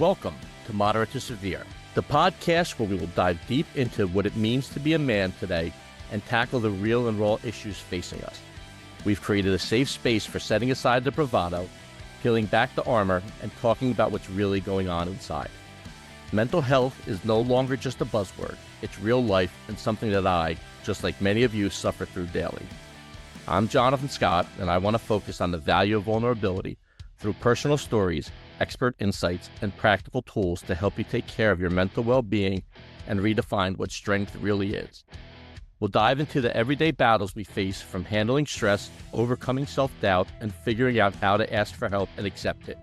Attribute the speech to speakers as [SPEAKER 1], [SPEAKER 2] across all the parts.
[SPEAKER 1] Welcome to Moderate to Severe, the podcast where we will dive deep into what it means to be a man today and tackle the real and raw issues facing us. We've created a safe space for setting aside the bravado, peeling back the armor, and talking about what's really going on inside. Mental health is no longer just a buzzword. It's real life and something that I, just like many of you, suffer through daily. I'm Jonathan Scott, and I want to focus on the value of vulnerability through personal stories, expert insights, and practical tools to help you take care of your mental well-being and redefine what strength really is. We'll dive into the everyday battles we face, from handling stress, overcoming self-doubt, and figuring out how to ask for help and accept it.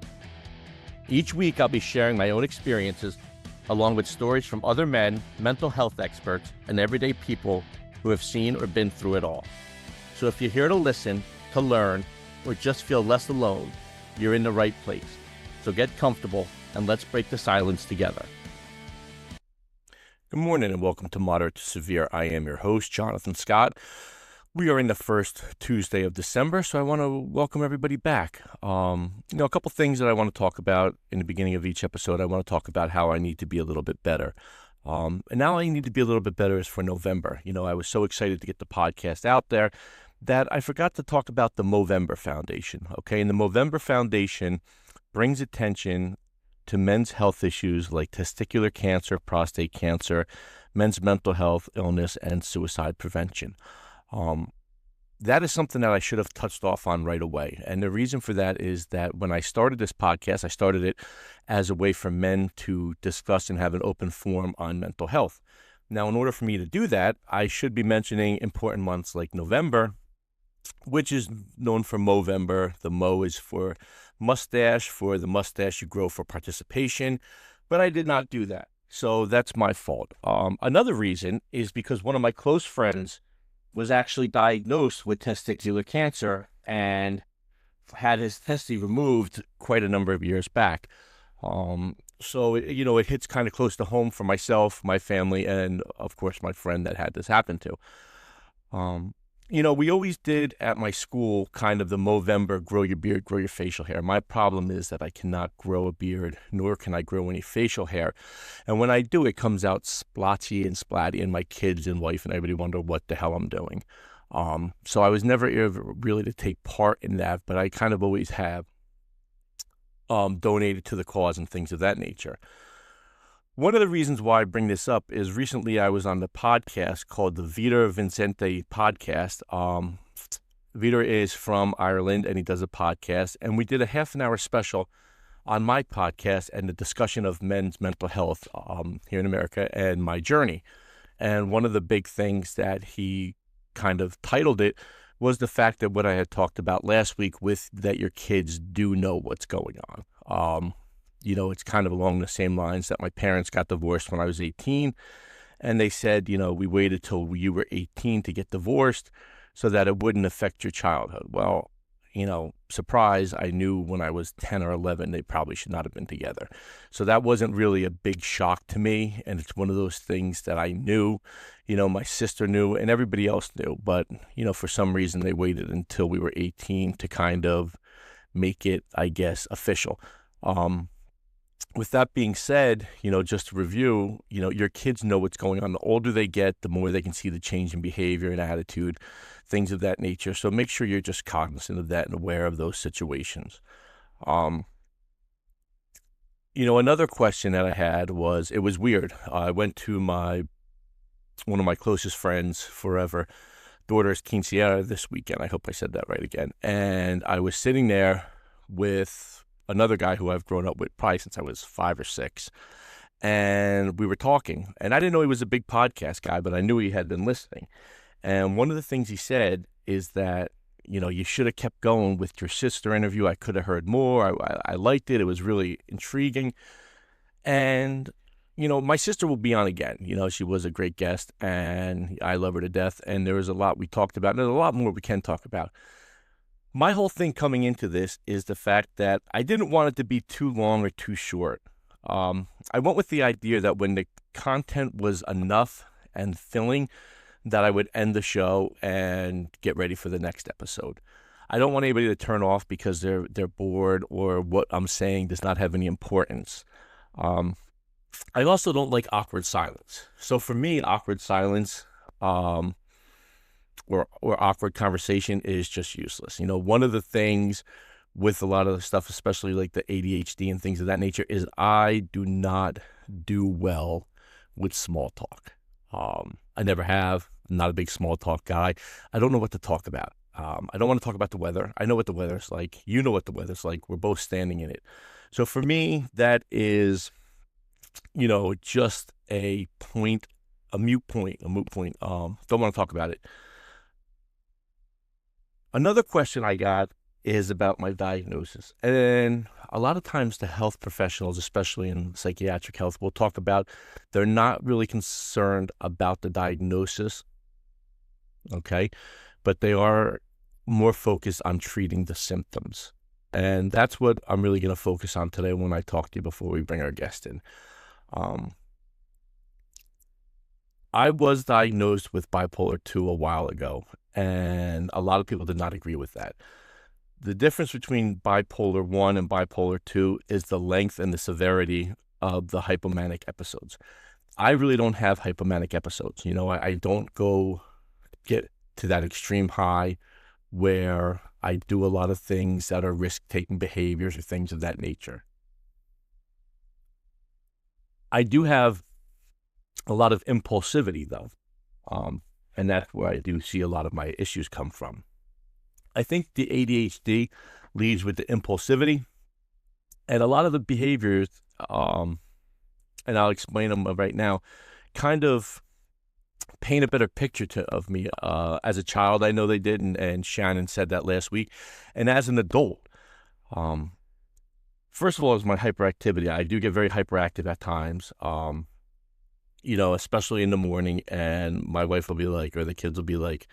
[SPEAKER 1] Each week, I'll be sharing my own experiences, along with stories from other men, mental health experts, and everyday people who have seen or been through it all. So if you're here to listen, to learn, or just feel less alone, you're in the right place. So get comfortable and let's break the silence together. Good morning and welcome to Moderate to Severe. I am your host, Jonathan Scott. We are in the first Tuesday of December, so I want to welcome everybody back. A couple things that I want to talk about in the beginning of each episode. I want to talk about how I need to be a little bit better. And now I need to be a little bit better is for November. I was so excited to get the podcast out there that I forgot to talk about the Movember Foundation. Okay, and the Movember Foundation brings attention to men's health issues like testicular cancer, prostate cancer, men's mental health, illness, and suicide prevention. That is something that I should have touched off on right away. And the reason for that is that when I started this podcast, I started it as a way for men to discuss and have an open forum on mental health. Now, in order for me to do that, I should be mentioning important months like November, which is known for Movember. The Mo is for mustache, for the mustache you grow for participation, but I did not do that. So that's my fault. Another reason is because one of my close friends was actually diagnosed with testicular cancer and had his testy removed quite a number of years back. So it hits kind of close to home for myself, my family, and of course my friend that had this happen to. We always did at my school kind of the Movember, grow your beard, grow your facial hair. My problem is that I cannot grow a beard, nor can I grow any facial hair. And when I do, it comes out splotchy and splatty, and my kids and wife and everybody wonder what the hell I'm doing. So I was never able really to take part in that, but I kind of always have donated to the cause and things of that nature. One of the reasons why I bring this up is recently I was on the podcast called the Vitor Vincente podcast. Vitor is from Ireland and he does a podcast, and we did a half-an-hour special on my podcast and the discussion of men's mental health here in America and my journey. And one of the big things that he kind of titled it was the fact that what I had talked about last week with that your kids do know what's going on. It's kind of along the same lines that my parents got divorced when I was 18. And they said, we waited till you were 18 to get divorced so that it wouldn't affect your childhood. Well, surprise, I knew when I was 10 or 11, they probably should not have been together. So that wasn't really a big shock to me. And it's one of those things that I knew, my sister knew and everybody else knew. But, for some reason, they waited until we were 18 to kind of make it, I guess, official. With that being said, just to review, your kids know what's going on. The older they get, the more they can see the change in behavior and attitude, things of that nature. So make sure you're just cognizant of that and aware of those situations. Another question that I had was, it was weird. I went to one of my closest friends forever, daughter's quinceañera this weekend. I hope I said that right again. And I was sitting there with another guy who I've grown up with probably since I was 5 or 6. And we were talking. And I didn't know he was a big podcast guy, but I knew he had been listening. And one of the things he said is that, you should have kept going with your sister interview. I could have heard more. I liked it. It was really intriguing. And, my sister will be on again. She was a great guest and I love her to death. And there was a lot we talked about. And there's a lot more we can talk about. My whole thing coming into this is the fact that I didn't want it to be too long or too short. I went with the idea that when the content was enough and filling, that I would end the show and get ready for the next episode. I don't want anybody to turn off because they're bored or what I'm saying does not have any importance. I also don't like awkward silence. So for me, awkward silence um, or awkward conversation is just useless. One of the things with a lot of the stuff, especially like the ADHD and things of that nature, is I do not do well with small talk. I never have. I'm not a big small talk guy. I don't know what to talk about. I don't want to talk about the weather. I know what the weather's like. You know what the weather's like. We're both standing in it. So for me, that is, just a point, a moot point. Don't want to talk about it. Another question I got is about my diagnosis. And a lot of times the health professionals, especially in psychiatric health, will talk about they're not really concerned about the diagnosis, okay? But they are more focused on treating the symptoms. And that's what I'm really going to focus on today when I talk to you before we bring our guest in. I was diagnosed with bipolar 2 a while ago, and a lot of people did not agree with that. The difference between bipolar 1 and bipolar 2 is the length and the severity of the hypomanic episodes. I really don't have hypomanic episodes. I don't get to that extreme high where I do a lot of things that are risk-taking behaviors or things of that nature. I do have a lot of impulsivity, though, and that's where I do see a lot of my issues come from. I think the ADHD leads with the impulsivity, and a lot of the behaviors, and I'll explain them right now, kind of paint a better picture of me. As a child, I know they did, and Shannon said that last week, and as an adult, first of all, is my hyperactivity. I do get very hyperactive at times, especially in the morning, and my wife will be like, or the kids will be like,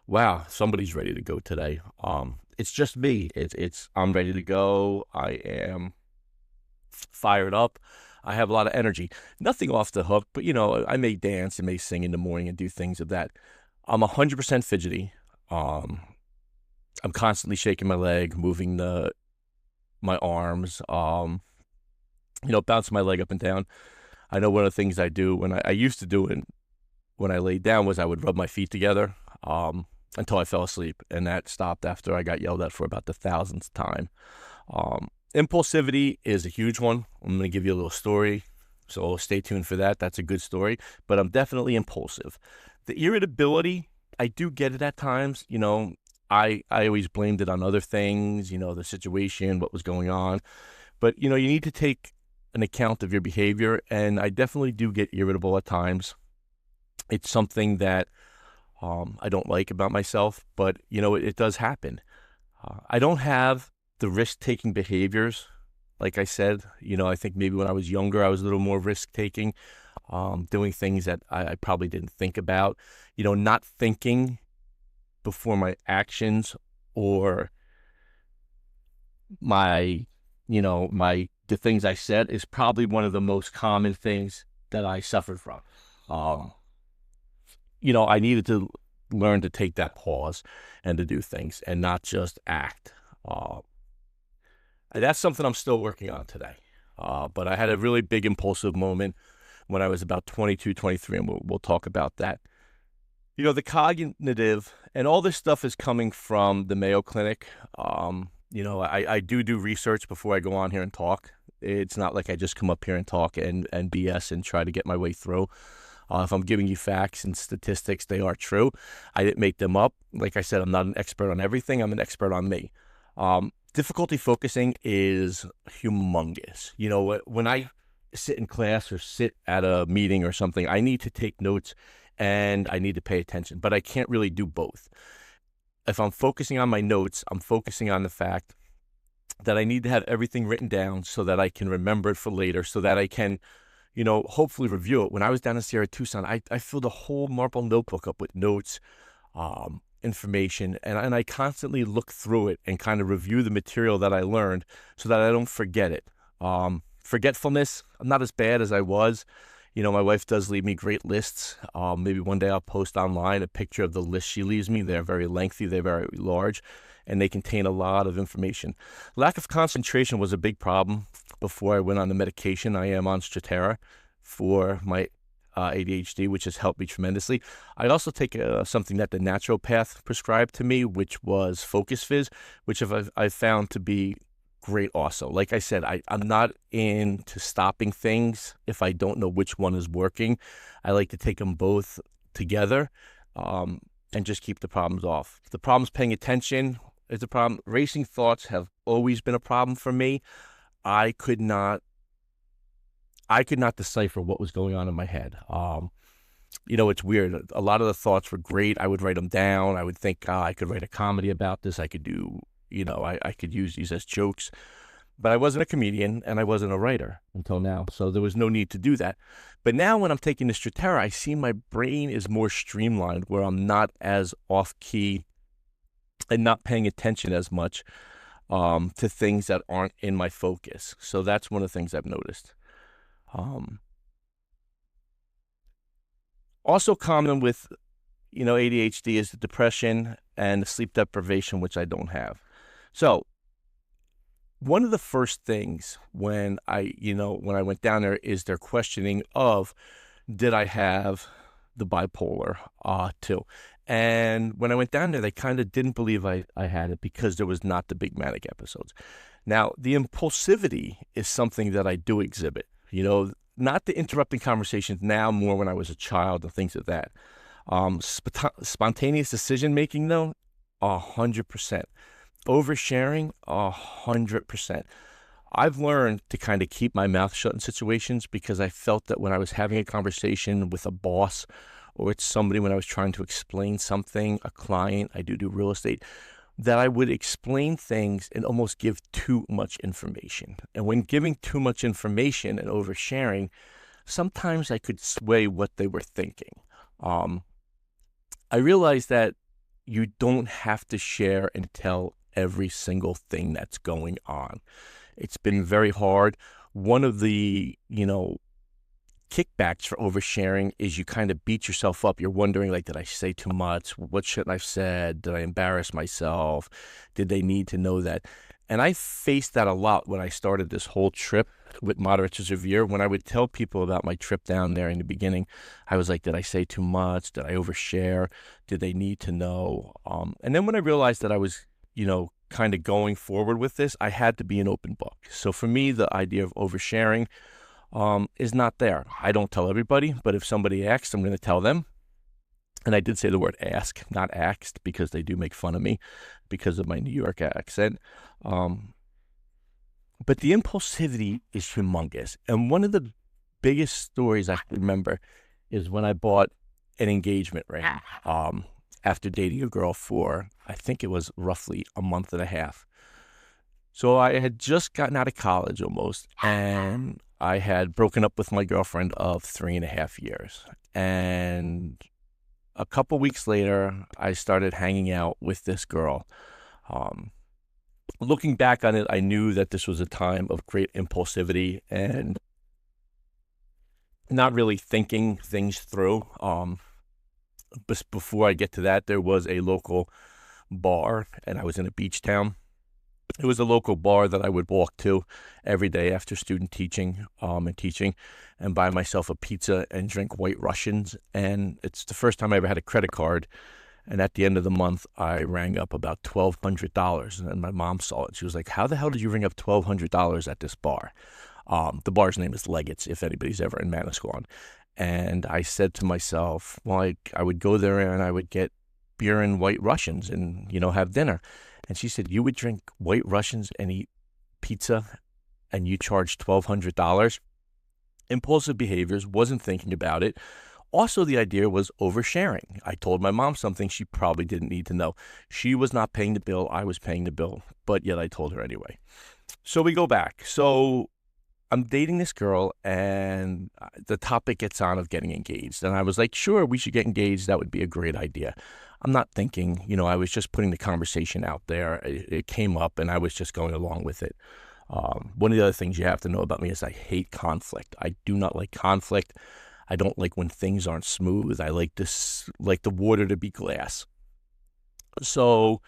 [SPEAKER 1] wow, somebody's ready to go today. It's just me. I'm ready to go. I am fired up. I have a lot of energy. Nothing off the hook, but I may dance and may sing in the morning and do things of that. I'm 100% fidgety. I'm constantly shaking my leg, moving my arms, bouncing my leg up and down. I know one of the things I do when I used to do it when I laid down was I would rub my feet together until I fell asleep, and that stopped after I got yelled at for about the 1,000th time. Impulsivity is a huge one. I'm going to give you a little story, so stay tuned for that. That's a good story, but I'm definitely impulsive. The irritability, I do get it at times. I always blamed it on other things, the situation, what was going on. But, you need to take an account of your behavior, and I definitely do get irritable at times. It's something that I don't like about myself, but, it does happen. I don't have the risk-taking behaviors. Like I said, I think maybe when I was younger, I was a little more risk-taking, doing things that I probably didn't think about, not thinking before my actions or the things I said is probably one of the most common things that I suffered from. I needed to learn to take that pause and to do things and not just act. And that's something I'm still working on today. But I had a really big impulsive moment when I was about 22, 23, and we'll talk about that. The cognitive and all this stuff is coming from the Mayo Clinic. I do research before I go on here and talk. It's not like I just come up here and talk and BS and try to get my way through. If I'm giving you facts and statistics, they are true. I didn't make them up. Like I said, I'm not an expert on everything. I'm an expert on me. Difficulty focusing is humongous. When I sit in class or sit at a meeting or something, I need to take notes and I need to pay attention, but I can't really do both. If I'm focusing on my notes, I'm focusing on the fact that I need to have everything written down so that I can remember it for later, so that I can, hopefully review it. When I was down in Sierra Tucson, I filled a whole marble notebook up with notes, information, and I constantly look through it and kind of review the material that I learned so that I don't forget it. Forgetfulness, I'm not as bad as I was. My wife does leave me great lists. Maybe one day I'll post online a picture of the list she leaves me. They're very lengthy, they're very large, and they contain a lot of information. Lack of concentration was a big problem before I went on the medication. I am on Strattera for my ADHD, which has helped me tremendously. I also take something that the naturopath prescribed to me, which was Focus Fizz, which I've found to be great also. Like I said, I'm not into stopping things if I don't know which one is working. I like to take them both together and just keep the problems off. If the problem's paying attention is a problem. Racing thoughts have always been a problem for me. I could not decipher what was going on in my head. It's weird. A lot of the thoughts were great. I would write them down. I would think, I could write a comedy about this. I could do, I could use these as jokes. But I wasn't a comedian and I wasn't a writer until now. So there was no need to do that. But now when I'm taking the Strattera, I see my brain is more streamlined where I'm not as off key and not paying attention as much to things that aren't in my focus. So that's one of the things I've noticed. Also common with, ADHD is the depression and the sleep deprivation, which I don't have. So one of the first things when I went down there is their questioning of, did I have the bipolar 2? And when I went down there, they kind of didn't believe I had it because there was not the big manic episodes. Now, the impulsivity is something that I do exhibit, not the interrupting conversations now, more when I was a child and things like that. Spontaneous decision-making, though, 100%. Oversharing, 100%. I've learned to kind of keep my mouth shut in situations because I felt that when I was having a conversation with a boss or with somebody when I was trying to explain something, a client, I do real estate, that I would explain things and almost give too much information. And when giving too much information and oversharing, sometimes I could sway what they were thinking. I realized that you don't have to share and tell every single thing that's going on. It's been very hard. One of the, kickbacks for oversharing is you kind of beat yourself up. You're wondering, did I say too much? What shouldn't I have said? Did I embarrass myself? Did they need to know that? And I faced that a lot when I started this whole trip with moderate to severe. When I would tell people about my trip down there in the beginning, I was like, did I say too much? Did I overshare? Did they need to know? And then when I realized that I was, kind of going forward with this, I had to be an open book. So for me, the idea of oversharing is not there. I don't tell everybody, but if somebody asks, I'm going to tell them. And I did say the word ask, not asked, because they do make fun of me because of my New York accent. But the impulsivity is humongous. And one of the biggest stories I remember is when I bought an engagement ring after dating a girl for, I think it was roughly a month and a half. So I had just gotten out of college almost, and I had broken up with my girlfriend of 3.5 years. And a couple weeks later, I started hanging out with this girl. Looking back on it, I knew that this was a time of great impulsivity and not really thinking things through. But before I get to that, there was a local bar, and I was in a beach town. It was a local bar that I would walk to every day after student teaching and buy myself a pizza and drink White Russians. And it's the first time I ever had a credit card. And at the end of the month, I rang up about $1,200. And my mom saw it. She was like, how the hell did you ring up $1,200 at this bar? The bar's name is Leggett's, if anybody's ever in Manasquan. And I said to myself, well, I would go there and I would get beer and White Russians and, have dinner. And she said, you would drink White Russians and eat pizza and you charge $1,200? Impulsive behaviors, wasn't thinking about it. Also, the idea was oversharing. I told my mom something she probably didn't need to know. She was not paying the bill. I was paying the bill, but yet I told her anyway. So we go back. So I'm dating this girl, and the topic gets on of getting engaged. And I was like, sure, we should get engaged. That would be a great idea. I'm not thinking, I was just putting the conversation out there. It came up, and I was just going along with it. One of the other things you have to know about me is I hate conflict. I do not like conflict. I don't like when things aren't smooth. I like the water to be glass. So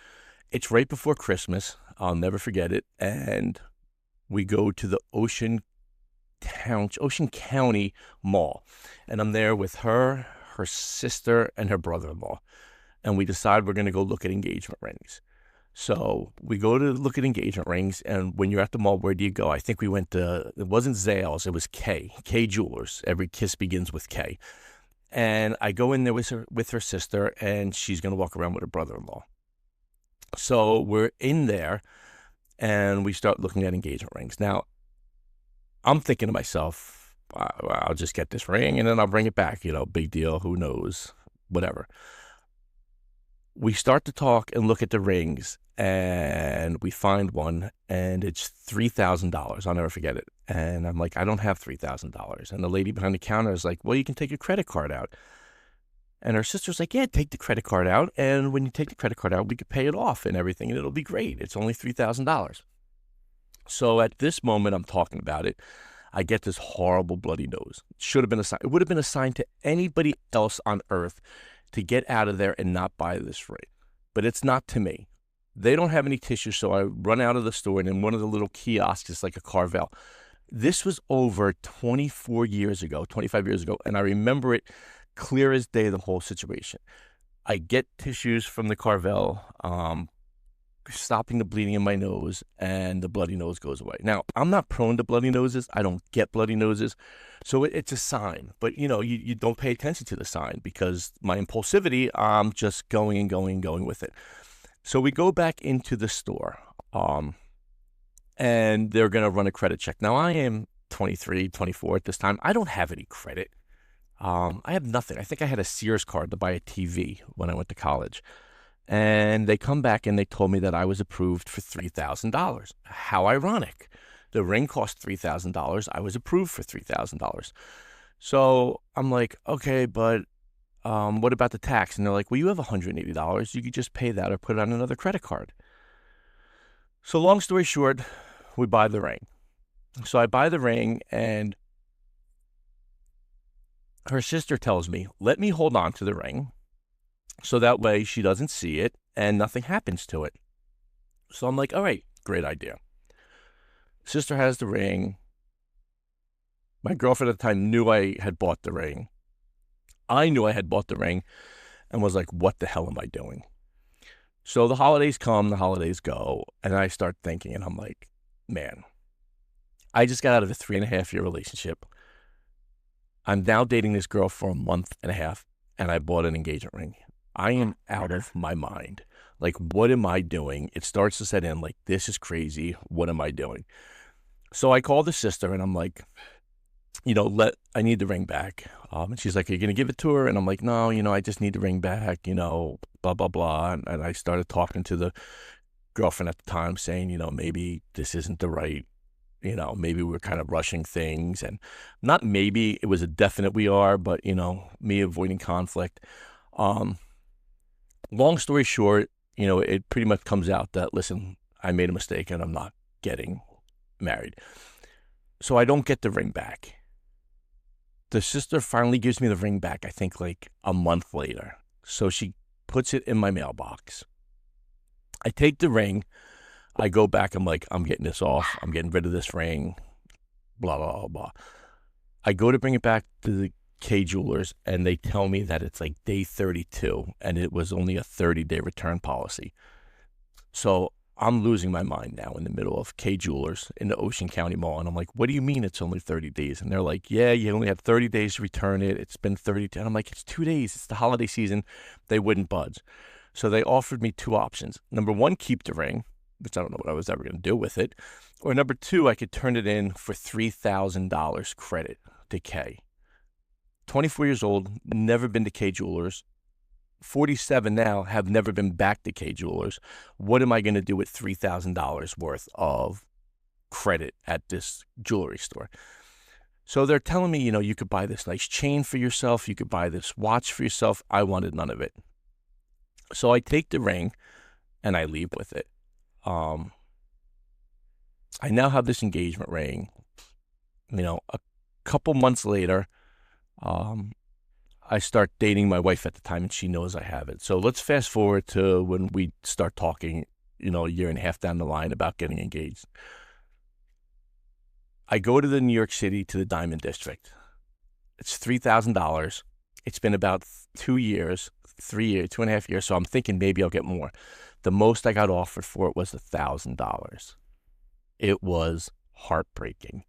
[SPEAKER 1] it's right before Christmas. I'll never forget it. And we go to the Ocean County Mall, and I'm there with her sister, and her brother-in-law, and we decide we're going to go look at engagement rings. So we go to look at engagement rings, and when you're at the mall, where do you go? I think we went to, it wasn't Zales, it was K Jewelers. Every kiss begins with K. And I go in there with her sister, and she's going to walk around with her brother-in-law. So we're in there, and we start looking at engagement rings. Now, I'm thinking to myself, I'll just get this ring, and then I'll bring it back. Big deal, who knows, whatever. We start to talk and look at the rings, and we find one, and it's $3,000. I'll never forget it. And I'm like, I don't have $3,000. And the lady behind the counter is like, well, you can take your credit card out. And her sister's like, yeah, take the credit card out. And when you take the credit card out, we could pay it off and everything, and it'll be great. It's only $3,000. So at this moment I'm talking about it, I get this horrible bloody nose. Should have been a sign. It would have been a sign to anybody else on earth to get out of there and not buy this ring. But it's not to me. They don't have any tissues, so I run out of the store, and in one of the little kiosks, it's like a Carvel. This was over 24 years ago, 25 years ago, and I remember it clear as day, the whole situation. I get tissues from the Carvel, stopping the bleeding in my nose, and the bloody nose goes away. Now, I'm not prone to bloody noses. I don't get bloody noses. So it's a sign. But, you don't pay attention to the sign because my impulsivity, I'm just going with it. So we go back into the store, and they're going to run a credit check. Now, I am 23, 24 at this time. I don't have any credit. I have nothing. I think I had a Sears card to buy a TV when I went to college. And they come back and they told me that I was approved for $3,000. How ironic. The ring cost $3,000. I was approved for $3,000. So I'm like, okay, but what about the tax? And they're like, well, you have $180. You could just pay that or put it on another credit card. So long story short, we buy the ring. So I buy the ring, and her sister tells me, let me hold on to the ring, so that way she doesn't see it and nothing happens to it. So I'm like, all right, great idea. Sister has the ring. My girlfriend at the time knew I had bought the ring. I knew I had bought the ring and was like, what the hell am I doing? So the holidays come, the holidays go, and I start thinking, and I'm like, man, I just got out of a 3.5-year relationship. I'm now dating this girl for a month and a half, and I bought an engagement ring. I am out of my mind. Like, what am I doing? It starts to set in, like, this is crazy. What am I doing? So I call the sister, and I'm like, I need the ring back. And she's like, are you going to give it to her? And I'm like, no, I just need the ring back, blah, blah, blah. And I started talking to the girlfriend at the time saying, maybe this isn't the right, maybe we're kind of rushing things. And not maybe, it was a definite we are, but, me avoiding conflict. Long story short, it pretty much comes out that, listen, I made a mistake and I'm not getting married. So I don't get the ring back. The sister finally gives me the ring back, I think like a month later. So she puts it in my mailbox. I take the ring. I go back. I'm like, I'm getting this off. I'm getting rid of this ring. Blah, blah, blah, blah. I go to bring it back to the K Jewelers, and they tell me that it's like day 32, and it was only a 30-day return policy. So I'm losing my mind now in the middle of K Jewelers in the Ocean County Mall, and I'm like, what do you mean it's only 30 days? And they're like, yeah, you only had 30 days to return it. It's been 30 days. And I'm like, it's 2 days. It's the holiday season. They wouldn't budge. So they offered me two options. Number one, keep the ring, which I don't know what I was ever going to do with it. Or number two, I could turn it in for $3,000 credit to K. 24 years old, never been to K Jewelers. 47 now, have never been back to K Jewelers. What am I going to do with $3,000 worth of credit at this jewelry store? So they're telling me, you could buy this nice chain for yourself. You could buy this watch for yourself. I wanted none of it. So I take the ring and I leave with it. I now have this engagement ring. A couple months later, I start dating my wife at the time, and she knows I have it. So let's fast forward to when we start talking, a year and a half down the line about getting engaged. I go to the New York City to the Diamond District. It's $3,000. It's been about 2 years, 3 years, 2.5 years. So I'm thinking maybe I'll get more. The most I got offered for it was $1,000. It was heartbreaking.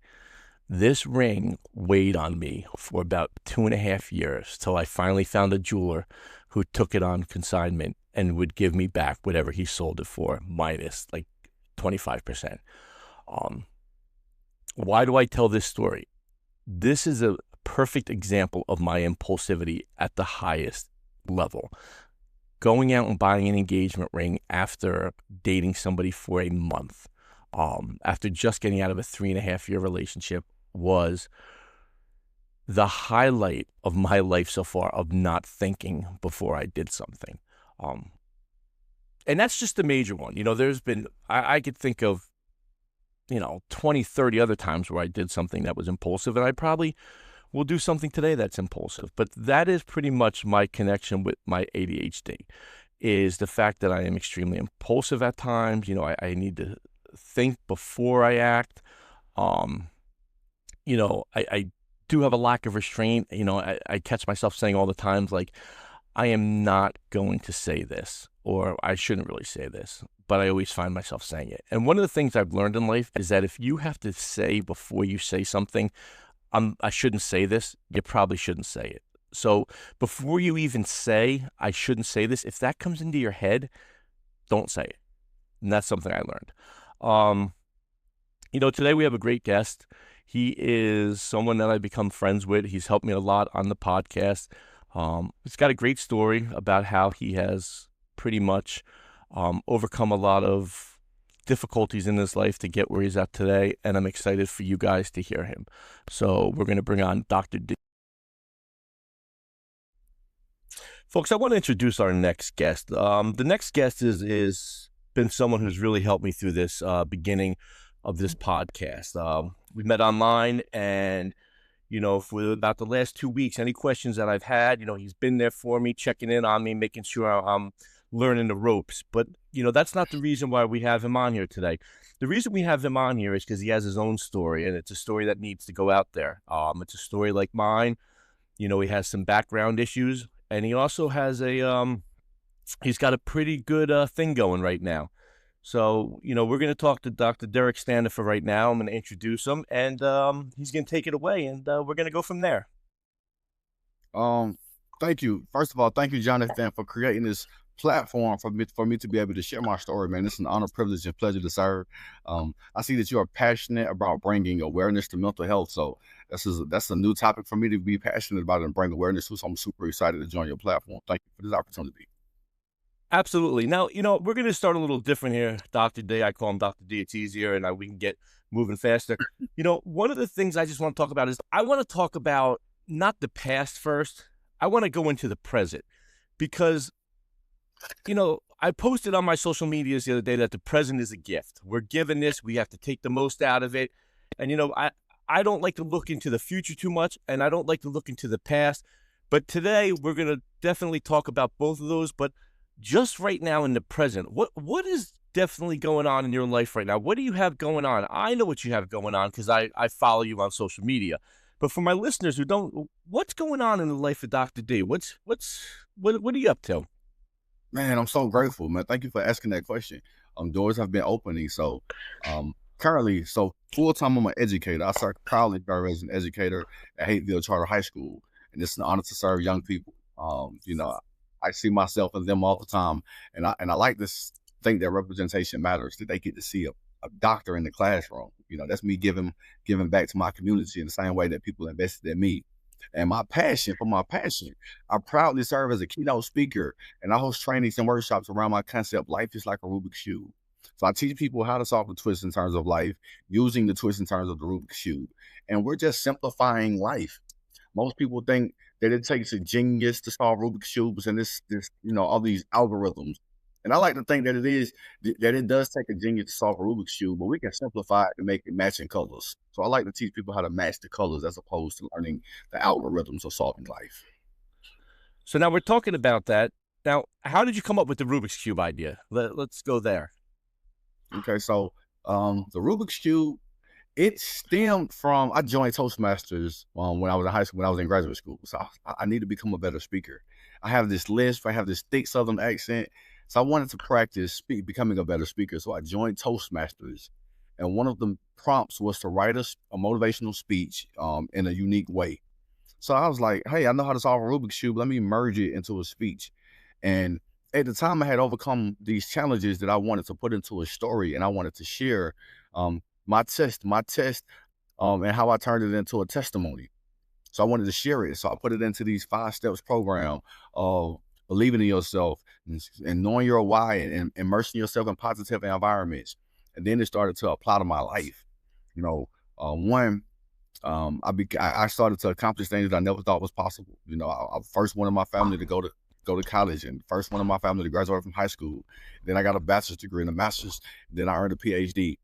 [SPEAKER 1] This ring weighed on me for about 2.5 years till I finally found a jeweler who took it on consignment and would give me back whatever he sold it for, minus like 25%. Why do I tell this story? This is a perfect example of my impulsivity at the highest level. Going out and buying an engagement ring after dating somebody for a month, after just getting out of a 3.5 year relationship, was the highlight of my life so far, of not thinking before I did something. And that's just a major one. There's been, I could think of, 20, 30 other times where I did something that was impulsive, and I probably will do something today that's impulsive. But that is pretty much my connection with my ADHD, is the fact that I am extremely impulsive at times. I need to think before I act. I do have a lack of restraint. I catch myself saying all the times, like, I am not going to say this, or I shouldn't really say this, but I always find myself saying it. And one of the things I've learned in life is that if you have to say before you say something, I shouldn't say this, you probably shouldn't say it. So before you even say, I shouldn't say this, if that comes into your head, don't say it. And that's something I learned. Today we have a great guest. He is someone that I've become friends with. He's helped me a lot on the podcast. He's got a great story about how he has pretty much overcome a lot of difficulties in his life to get where he's at today, and I'm excited for you guys to hear him. So we're going to bring on Dr. D. Folks, I want to introduce our next guest. The next guest is been someone who's really helped me through this beginning of this podcast. We met online, and for about the last 2 weeks, any questions that I've had, he's been there for me, checking in on me, making sure I'm learning the ropes. But, that's not the reason why we have him on here today. The reason we have him on here is because he has his own story, and it's a story that needs to go out there. It's a story like mine. He has some background issues, and he also has he's got a pretty good thing going right now. So, we're going to talk to Dr. Derrick Standifer right now. I'm going to introduce him, and he's going to take it away, and we're going to go from there.
[SPEAKER 2] Thank you. First of all, thank you, Jonathan, for creating this platform for me to be able to share my story, man. It's an honor, privilege, and pleasure to serve. I see that you are passionate about bringing awareness to mental health. So that's a new topic for me to be passionate about and bring awareness to. So I'm super excited to join your platform. Thank you for this opportunity.
[SPEAKER 1] Absolutely. Now, we're going to start a little different here. Dr. D, I call him Dr. D. It's easier, and we can get moving faster. One of the things I just want to talk about is I want to talk about not the past first. I want to go into the present, because, I posted on my social medias the other day that the present is a gift. We're given this. We have to take the most out of it. And, I don't like to look into the future too much, and I don't like to look into the past. But today we're going to definitely talk about both of those. But just right now in the present, what is definitely going on in your life right now? What do you have going on? I know what you have going on because I follow you on social media. But for my listeners who don't, what's going on in the life of Dr. D? What are you up to?
[SPEAKER 2] Man, I'm so grateful, man. Thank you for asking that question. Doors have been opening. So currently, full time I'm an educator. I proudly serve as an educator at Hateville Charter High School, and it's an honor to serve young people. I see myself in them all the time, and I like to think that representation matters. That they get to see a doctor in the classroom. That's me giving back to my community in the same way that people invested in me. And my passion, I proudly serve as a keynote speaker, and I host trainings and workshops around my concept, life is like a Rubik's Cube. So I teach people how to solve the twists and turns of life using the twists and turns of the Rubik's Cube. And we're just simplifying life. Most people think that it takes a genius to solve Rubik's Cubes and this all these algorithms. And I like to think that it does take a genius to solve a Rubik's Cube, but we can simplify it to make it matching colors. So I like to teach people how to match the colors as opposed to learning the algorithms of solving life.
[SPEAKER 1] So now we're talking about that. Now, how did you come up with the Rubik's Cube idea? Let's go there.
[SPEAKER 2] Okay, so the Rubik's Cube It stemmed from I joined Toastmasters when I was in high school, when I was in graduate school. So I need to become a better speaker. I have this lisp, I have this thick Southern accent. So I wanted to practice becoming a better speaker. So I joined Toastmasters. And one of the prompts was to write a motivational speech in a unique way. So I was like, hey, I know how to solve a Rubik's Cube. Let me merge it into a speech. And at the time, I had overcome these challenges that I wanted to put into a story, and I wanted to share my test, and how I turned it into a testimony. So I wanted to share it. So I put it into these 5 steps program of believing in yourself and knowing your why and immersing yourself in positive environments. And then it started to apply to my life. You know, one I started to accomplish things that I never thought was possible. You know, I first one in my family to go to college, and first one in my family to graduate from high school. Then I got a bachelor's degree and a master's. Then I earned a PhD.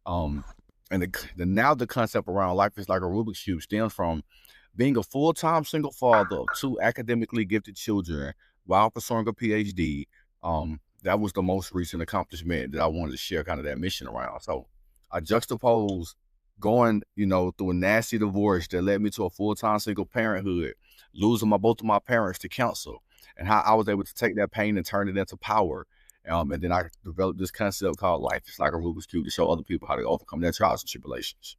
[SPEAKER 2] Um, and now the concept around life is like a Rubik's Cube stems from being a full-time single father of 2 academically gifted children while pursuing a PhD. That was the most recent accomplishment that I wanted to share kind of that mission around. So I juxtapose going, through a nasty divorce that led me to a full-time single parenthood, losing both of my parents to cancer, and how I was able to take that pain and turn it into power. And then I developed this concept called life. It's like a Rubik's Cube to show other people how to overcome their trials and tribulations.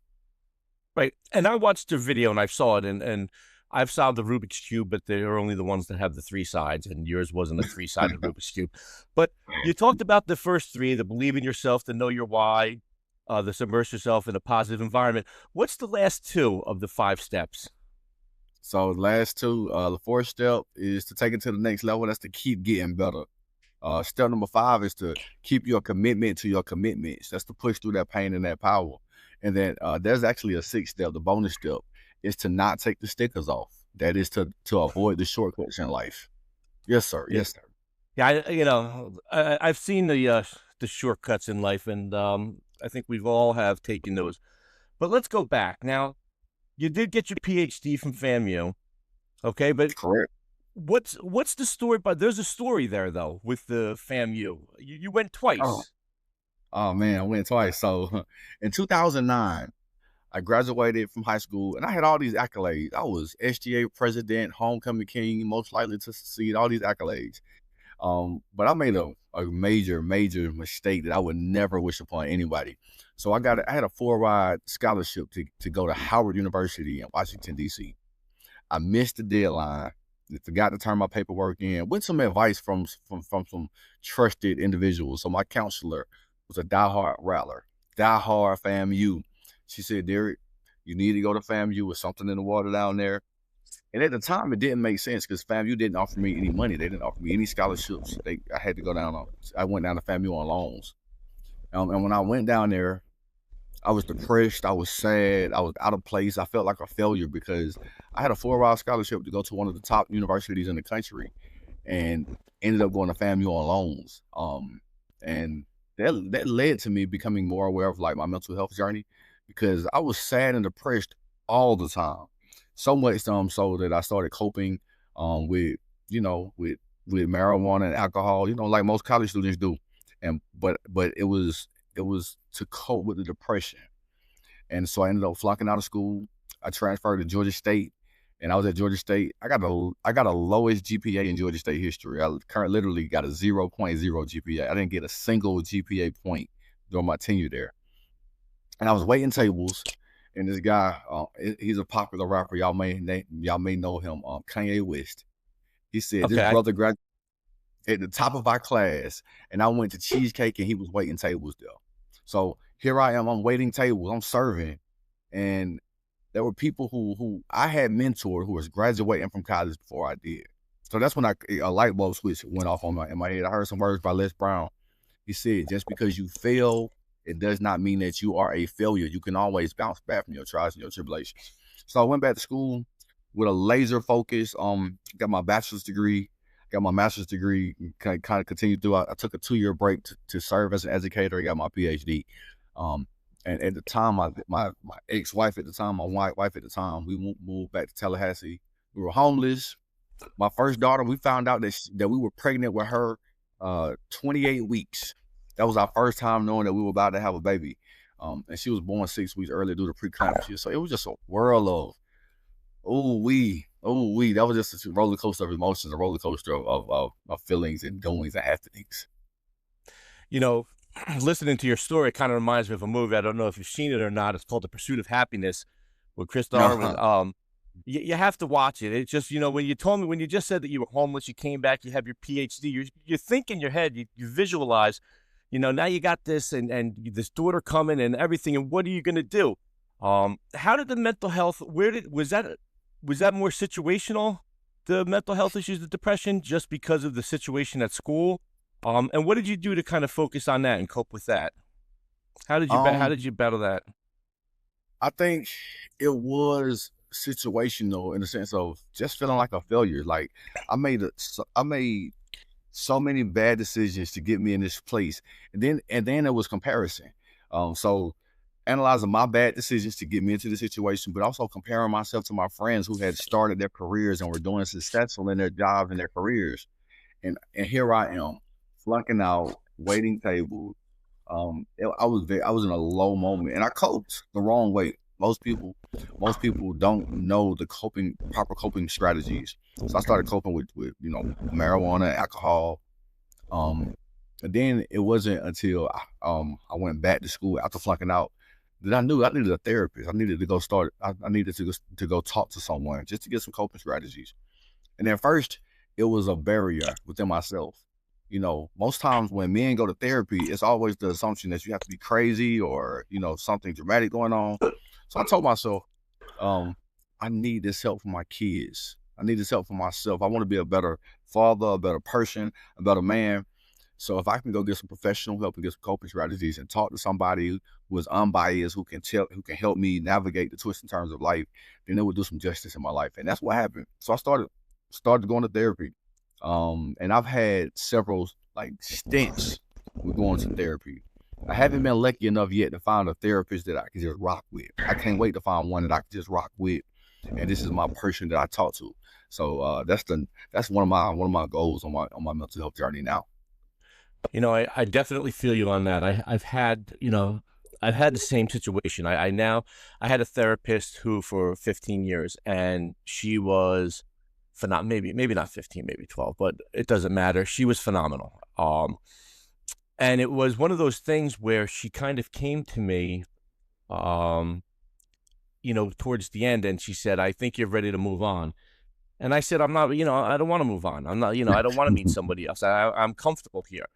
[SPEAKER 1] Right. And I watched the video and I saw it, and I've solved the Rubik's Cube, but they're only the ones that have the 3 sides, and yours wasn't a 3-sided Rubik's Cube. But you talked about the first 3, the believe in yourself, the know your why, the submerge yourself in a positive environment. What's the last 2 of the 5 steps?
[SPEAKER 2] So the last 2, the 4th step is to take it to the next level. That's to keep getting better. Step number 5 is to keep your commitment to your commitments. That's to push through that pain and that power. And then there's actually a 6th step. The bonus step is to not take the stickers off. That is to avoid the shortcuts in life. Yes, sir. Yes, sir.
[SPEAKER 1] Yeah, I've seen the shortcuts in life, and I think we've all have taken those. But let's go back. Now, you did get your PhD from FAMU, okay? But
[SPEAKER 2] Correct.
[SPEAKER 1] what's the story? But there's a story there though with the FAMU. You went
[SPEAKER 2] Oh,
[SPEAKER 1] twice.
[SPEAKER 2] oh man, I went twice. So in 2009, I graduated from high school, and I had all these accolades. I was SGA president, homecoming king, most likely to succeed, all these accolades. But I made a major, major mistake that I would never wish upon anybody. So I had a full-ride scholarship to go to Howard University in Washington, D.C. I missed the deadline, forgot to turn my paperwork in, with some advice from some trusted individuals. So my counselor was a diehard rattler, diehard FAMU. She said, Derrick, you need to go to FAMU with something in the water down there. And at the time, it didn't make sense because FAMU didn't offer me any money. They didn't offer me any scholarships. I had to go down I went down to FAMU on loans. And when I went down there, I was depressed. I was sad. I was out of place. I felt like a failure because I had a 4-year scholarship to go to one of the top universities in the country, and ended up going to FAMU on loans. And that led to me becoming more aware of like my mental health journey, because I was sad and depressed all the time. So much so that I started coping with with marijuana and alcohol, like most college students do. And but it was to cope with the depression. And so I ended up flunking out of school. I transferred to Georgia State, and I was at Georgia State. I got a lowest GPA in Georgia State history. I currently literally got a 0.0 GPA. I didn't get a single GPA point during my tenure there. And I was waiting tables, and this guy, he's a popular rapper. Y'all may know him, Kanye West. He said this
[SPEAKER 1] Okay.
[SPEAKER 2] brother graduated at the top of our class, and I went to Cheesecake, and he was waiting tables there. So here I am, I'm waiting tables, I'm serving, and there were people who I had mentored who was graduating from college before I did. So that's when a light bulb switch went off in my head. I heard some words by Les Brown. He said, just because you fail, it does not mean that you are a failure. You can always bounce back from your trials and your tribulations. So I went back to school with a laser focus. Got my bachelor's degree, got my master's degree, kind of continued through. I took a 2-year break to serve as an educator. I got my PhD. And at the time, my ex-wife at the time, my wife at the time, we moved back to Tallahassee. We were homeless. My first daughter, we found out that we were pregnant with her 28 weeks. That was our first time knowing that we were about to have a baby. And she was born 6 weeks early due to preeclampsia. So it was just a whirl of oh we. That was just a roller coaster of emotions, a roller coaster of feelings and doings and happenings.
[SPEAKER 1] You know, listening to your story, it kind of reminds me of a movie. I don't know if you've seen it or not. It's called The Pursuit of Happiness with Chris Darwin. You have to watch it. It's just, when you told me, when you just said that you were homeless, you came back, you have your PhD, you think in your head, you visualize, now you got this and this daughter coming and everything. And what are you going to do? How did the mental health, was that more situational, the mental health issues, the depression, just because of the situation at school? And what did you do to kind of focus on that and cope with that? How did you battle that?
[SPEAKER 2] I think it was situational in the sense of just feeling like a failure. Like I made so many bad decisions to get me in this place, and then it was comparison. So analyzing my bad decisions to get me into the situation, but also comparing myself to my friends who had started their careers and were doing successful in their jobs and their careers, and here I am flunking out, waiting tables. I was in a low moment, and I coped the wrong way. Most people don't know the proper coping strategies. So I started coping with marijuana, alcohol. And then it wasn't until I went back to school after flunking out that I knew I needed a therapist. I needed to go start. I needed to go talk to someone just to get some coping strategies. And then first, it was a barrier within myself. Most times when men go to therapy, it's always the assumption that you have to be crazy or, something dramatic going on. So I told myself, I need this help for my kids. I need this help for myself. I want to be a better father, a better person, a better man. So if I can go get some professional help and get some coping strategies and talk to somebody who is unbiased, who can help me navigate the twists and turns of life, then it would do some justice in my life. And that's what happened. So I started going to therapy. And I've had several stints with going to therapy. I haven't been lucky enough yet to find a therapist that I can just rock with. I can't wait to find one that I can just rock with, and this is my person that I talk to. So that's one of my goals on my mental health journey now.
[SPEAKER 1] I definitely feel you on that. I've had the same situation. I had a therapist who for 15 years, and she was maybe not 15, maybe 12, but it doesn't matter. She was phenomenal. And it was one of those things where she kind of came to me, towards the end, and she said, "I think you're ready to move on." And I said, "I'm not, I don't want to move on. I'm not, I don't want to meet somebody else. I'm comfortable here."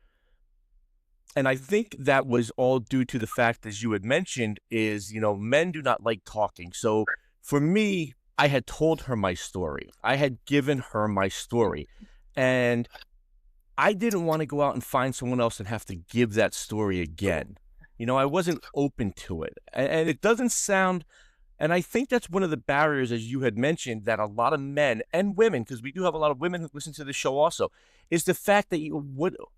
[SPEAKER 1] And I think that was all due to the fact, as you had mentioned, is, men do not like talking. So for me, I had told her my story. I had given her my story. And I didn't want to go out and find someone else and have to give that story again. I wasn't open to it. And it doesn't sound, and I think that's one of the barriers, as you had mentioned, that a lot of men and women, because we do have a lot of women who listen to the show also, is the fact that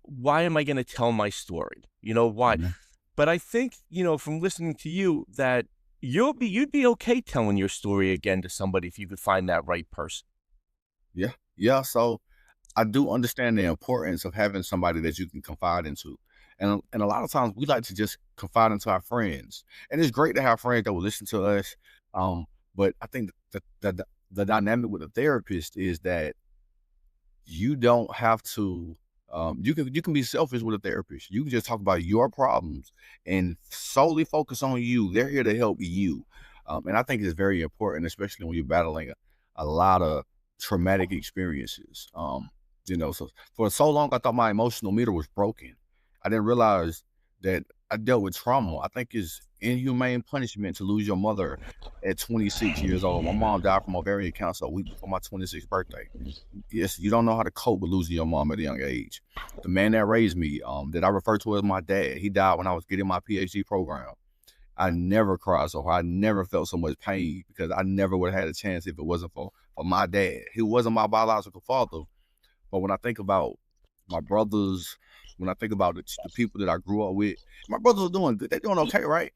[SPEAKER 1] why am I going to tell my story? Why?
[SPEAKER 2] Mm-hmm.
[SPEAKER 1] But I think, from listening to you, that you'd be okay telling your story again to somebody if you could find that right person.
[SPEAKER 2] Yeah. So I do understand the importance of having somebody that you can confide into. And a lot of times we like to just confide into our friends. And it's great to have friends that will listen to us. But I think the dynamic with a therapist is that you don't have to you can be selfish with a therapist. You can just talk about your problems and solely focus on you. They're here to help you. And I think it's very important, especially when you're battling a lot of traumatic experiences. So for so long I thought my emotional meter was broken. I didn't realize that I dealt with trauma. I think it's inhumane punishment to lose your mother at 26 years old. My mom died from ovarian cancer a week before my 26th birthday. Yes, you don't know how to cope with losing your mom at a young age. The man that raised me, that I refer to as my dad, he died when I was getting my PhD program. I never cried so hard. I never felt so much pain because I never would have had a chance if it wasn't for my dad. He wasn't my biological father. But when I think about my brothers, when I think about the people that I grew up with, my brothers are doing good. They're doing okay, right?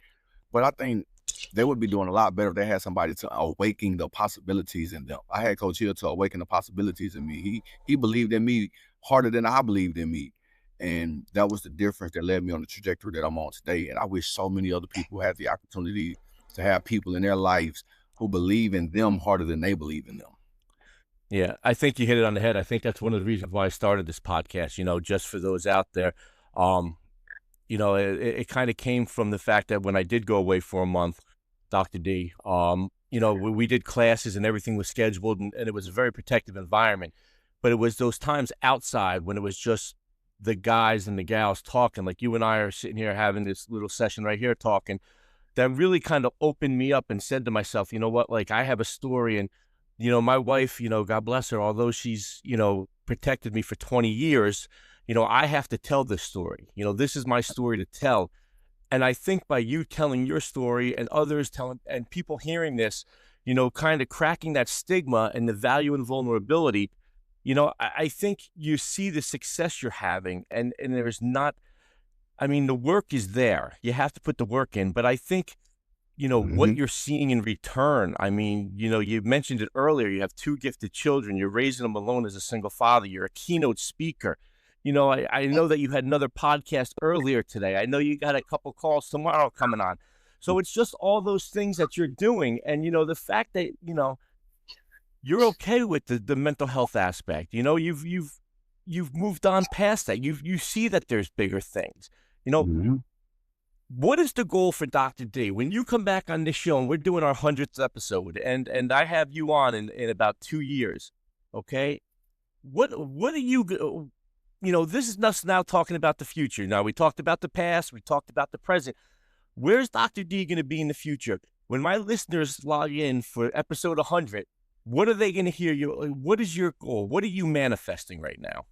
[SPEAKER 2] But I think they would be doing a lot better if they had somebody to awaken the possibilities in them. I had Coach Hill to awaken the possibilities in me. He believed in me harder than I believed in me. And that was the difference that led me on the trajectory that I'm on today. And I wish so many other people had the opportunity to have people in their lives who believe in them harder than they believe in them.
[SPEAKER 1] Yeah, I think you hit it on the head. I think that's one of the reasons why I started this podcast, just for those out there. Um, it kind of came from the fact that when I did go away for a month, Dr. D, we did classes and everything was scheduled, and it was a very protective environment. But it was those times outside when it was just the guys and the gals talking, like you and I are sitting here having this little session right here talking, that really kind of opened me up and said to myself, you know what, like I have a story. And, my wife, God bless her, although she's, protected me for 20 years, I have to tell this story. This is my story to tell. And I think by you telling your story and others telling and people hearing this, kind of cracking that stigma and the value and vulnerability, I think you see the success you're having, and there's not, I mean, the work is there. You have to put the work in, but I think, what
[SPEAKER 2] Mm-hmm.
[SPEAKER 1] you're seeing in return. I mean, you mentioned it earlier. You have two gifted children. You're raising them alone as a single father. You're a keynote speaker. I know that you had another podcast earlier today. I know you got a couple calls tomorrow coming on. So it's just all those things that you're doing. And, the fact that, you're okay with the mental health aspect. You've moved on past that. You see that there's bigger things. You know,
[SPEAKER 2] Mm-hmm.
[SPEAKER 1] what is the goal for Dr. D? When you come back on this show and we're doing our 100th episode and I have you on in about 2 years, okay? What are this is us now talking about the future. Now, we talked about the past, we talked about the present. Where's Dr. D going to be in the future? When my listeners log in for episode 100, what are they going to hear? What is your goal? What are you manifesting right now?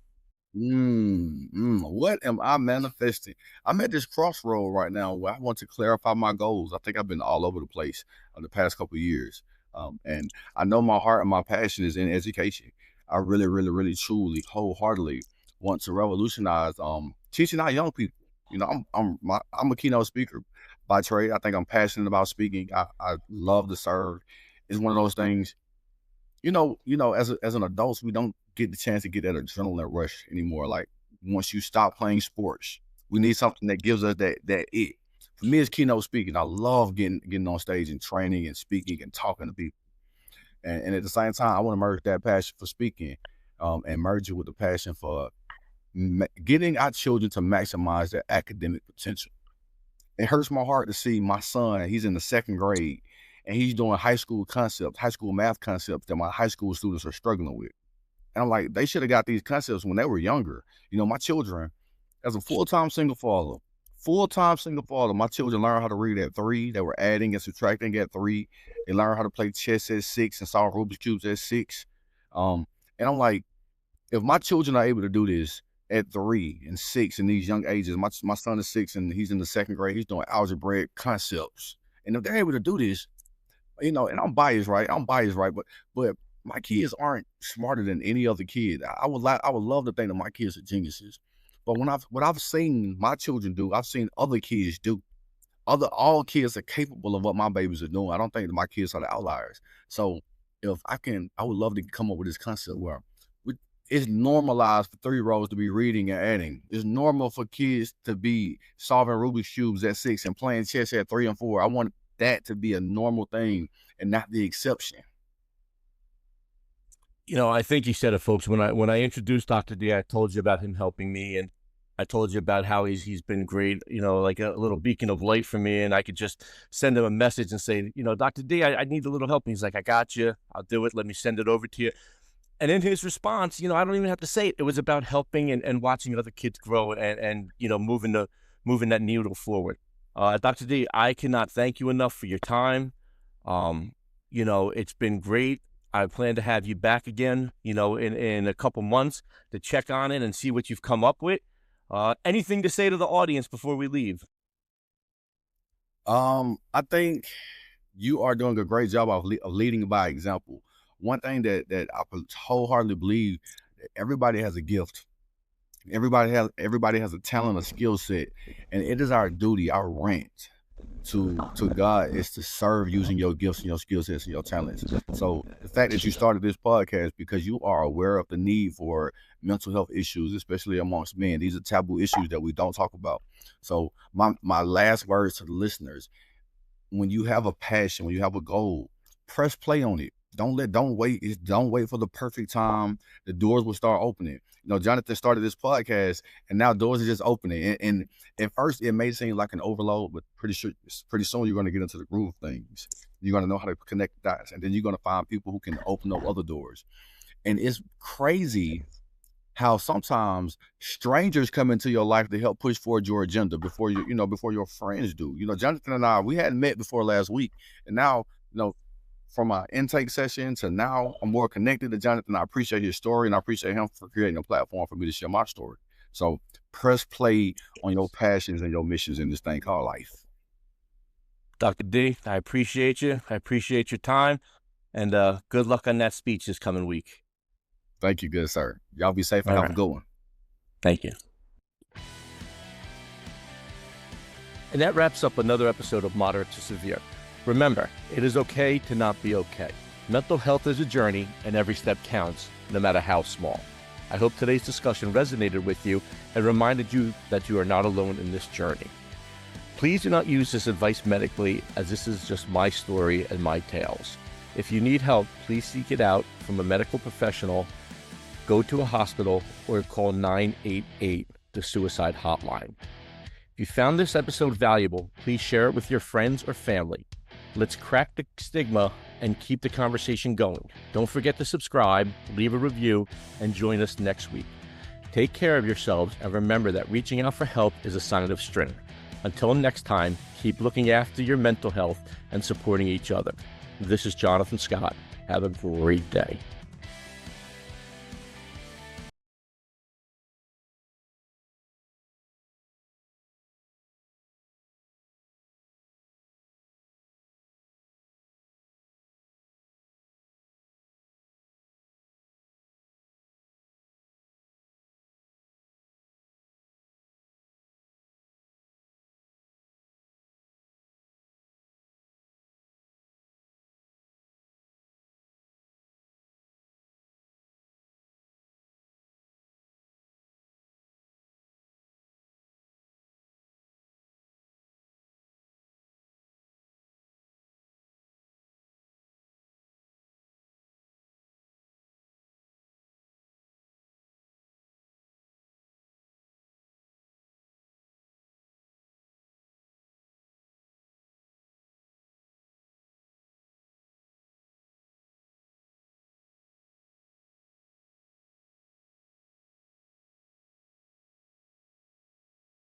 [SPEAKER 2] What am I manifesting? I'm at this crossroad right now where I want to clarify my goals. I think I've been all over the place the past couple of years. And I know my heart and my passion is in education. I really, really, really, truly, wholeheartedly want to revolutionize teaching our young people. I'm a keynote speaker by trade. I think I'm passionate about speaking. I love to serve. It's one of those things as an adult, we don't get the chance to get that adrenaline rush anymore. Like once you stop playing sports, we need something that gives us that it. For me, it's keynote speaking. I love getting on stage and training and speaking and talking to people. And at the same time, I want to merge that passion for speaking, and merge it with the passion for getting our children to maximize their academic potential. It hurts my heart to see my son. He's in the second grade and he's doing high school math concepts that my high school students are struggling with. And I'm like, they should have got these concepts when they were younger. My children, as a full-time single father, my children learned how to read at 3. They were adding and subtracting at 3. They learned how to play chess at 6 and solve Rubik's Cubes at 6. And I'm like, if my children are able to do this at 3 and 6 in these young ages, my son is 6 and he's in the second grade, he's doing algebraic concepts. And if they're able to do this, and I'm biased, right? But my kids aren't smarter than any other kid. I would love to think that my kids are geniuses. But what I've seen my children do, I've seen other kids do. All kids are capable of what my babies are doing. I don't think that my kids are the outliers. So if I would love to come up with this concept where it's normalized for 3-year-olds to be reading and adding. It's normal for kids to be solving Rubik's Cubes at 6 and playing chess at 3 and 4. I want that to be a normal thing and not the exception.
[SPEAKER 1] I think you said it, folks. When I introduced Dr. D, I told you about him helping me, and I told you about how he's been great. Like a little beacon of light for me, and I could just send him a message and say, Dr. D, I need a little help. And he's like, I got you. I'll do it. Let me send it over to you. And in his response, I don't even have to say it. It was about helping and watching other kids grow and moving that needle forward. Dr. D, I cannot thank you enough for your time. It's been great. I plan to have you back again, in a couple months to check on it and see what you've come up with. Anything to say to the audience before we leave?
[SPEAKER 2] I think you are doing a great job of leading by example. One thing that I wholeheartedly believe, that everybody has a gift. Everybody has a talent, a skill set, and it is our duty, our rent, to God is to serve using your gifts and your skill sets and your talents. So the fact that you started this podcast because you are aware of the need for mental health issues, especially amongst men. These are taboo issues that we don't talk about. So my last words to the listeners: when you have a passion, when you have a goal, press play on it. Don't wait. Don't wait for the perfect time. The doors will start opening. Jonathan started this podcast, and now doors are just opening. And at first, it may seem like an overload, but pretty soon you're going to get into the groove of things. You're going to know how to connect dots, and then you're going to find people who can open up other doors. And it's crazy how sometimes strangers come into your life to help push forward your agenda before before your friends do. Jonathan and I, we hadn't met before last week, and now, from our intake session to now, I'm more connected to Jonathan. I appreciate his story, and I appreciate him for creating a platform for me to share my story. So press play on your passions and your missions in this thing called life.
[SPEAKER 1] Dr. D, I appreciate you. I appreciate your time, and good luck on that speech this coming week.
[SPEAKER 2] Thank you, good sir. Y'all be safe and have a good one.
[SPEAKER 1] Thank you. And that wraps up another episode of Moderate to Severe. Remember, it is okay to not be okay. Mental health is a journey, and every step counts, no matter how small. I hope today's discussion resonated with you and reminded you that you are not alone in this journey. Please do not use this advice medically, as this is just my story and my tales. If you need help, please seek it out from a medical professional, go to a hospital, or call 988, the suicide hotline. If you found this episode valuable, please share it with your friends or family. Let's crack the stigma and keep the conversation going. Don't forget to subscribe, leave a review, and join us next week. Take care of yourselves, and remember that reaching out for help is a sign of strength. Until next time, keep looking after your mental health and supporting each other. This is Jonathan Scott. Have a great day.